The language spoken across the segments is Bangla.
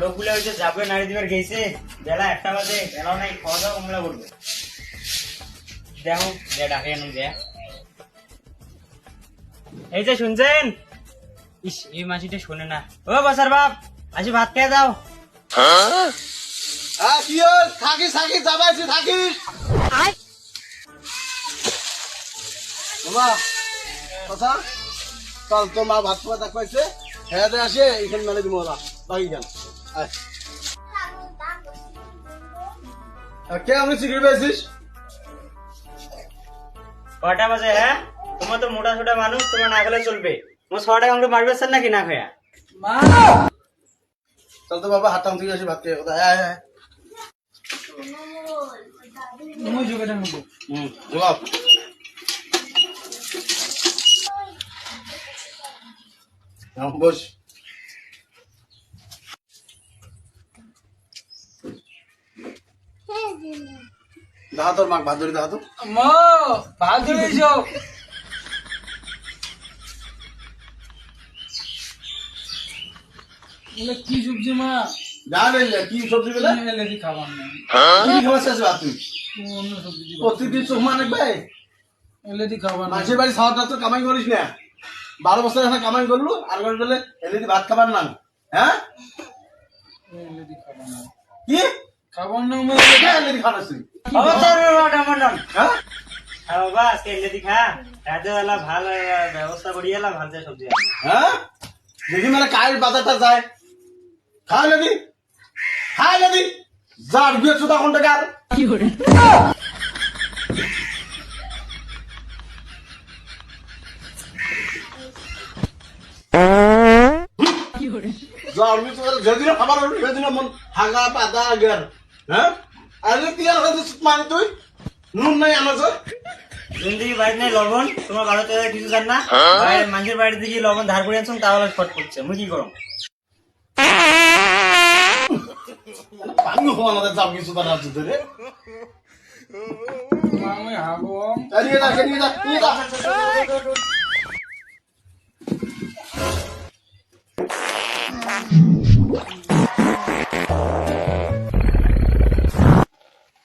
লোকগুলো হচ্ছে যাবে নারী দিবার গেছে, বেলা 1টা বাজে, বেলাও নাই, খাওয়া দাওয়া কমলা করবে। দেখো যে ডাকে এনে দেয়া। এই যে শুনছেন? ইস, এই মাসিটা শোনে না। ও বাসার বাপ, আসি ভাত খেয়ে দাও। কি হল? থাকিস থাকিস যাবাইছি থাকিস। বাবা কথা চল, তো মা ভাত খাওয়া দেখাইছে, হ্যাঁ আসে এখানে মেলে দিব ওরা বাকি গান। কে আমি সিগারেট পেয়েছিস? কয়টা বাজে? হ্যাঁ, তোমার তো মোটা সোটা মানুষ, তোমার না খেলে চলবে। তোমার 6 টাকা আমাকে মারবে স্যার নাকি না খায়া? চল তো বাবা, হাতটা থেকে আসি ভাত খেয়ে কথা। জবাব বস। দেখা তোর মাক ভাত ধরে দেখা তো। ভাত দিয়েছো? কি সবজি মা? জানেন কি সবজি বলে এলে খাবার নেই, কি খাবার শেষ ভাত তুই অন্য সবজি দিবা। প্রতিদিন চোখ মানে ভাই এলে খাবার নেই। মাঝে বাড়ি খাওয়া তো কামাই করিস না। 12 বছর এখন কামাই করলু আর করে বলে এলে ভাত খাবার না। হ্যাঁ এলে খাবার নেই, কি খাবার না এলে খাওয়াস তুই? বাবা তোর ওটা মন্ডন। হ্যাঁ হ্যাঁ বাবা, আজকে এলে খা, রাতে বেলা ভালো ব্যবস্থা করি এলাম, ভালো যে সবজি আছে। হ্যাঁ দেখি মানে কায়ের বাজারটা যায় খাওয়া লেদি খাওয়া লেদি যার বিয়ে চোদা কোন টাকার কি করে? যার বিয়ে চোদা যেদিন খাবার হলো সেদিন মন হাগা পাতা গের। হ্যাঁ আরে কি আর হচ্ছে মানে তুই নুন নাই আমার জিন্দগি বাড়িতে নেই লবণ, তোমার বাড়িতে কিছু জান না, বাইরে মানুষের বাড়ি থেকে লবণ ধার করে আনছো, তাহলে ফট করছে। মুই কি করো? পানি হওয়া আমাদের যাও কিছু বানা আছে রে। আমি হাগো নিয়ে যা নিয়ে যা নিয়ে যা।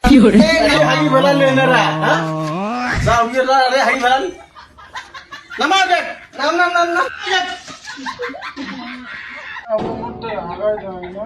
কি করে? হাই বেলা লেনেরা হ্যাঁ যাও গিয়ে রে হাই বেলা নামা দেখ নাম নাম নাম নাম আমার মধ্যে হাগাই যায় না।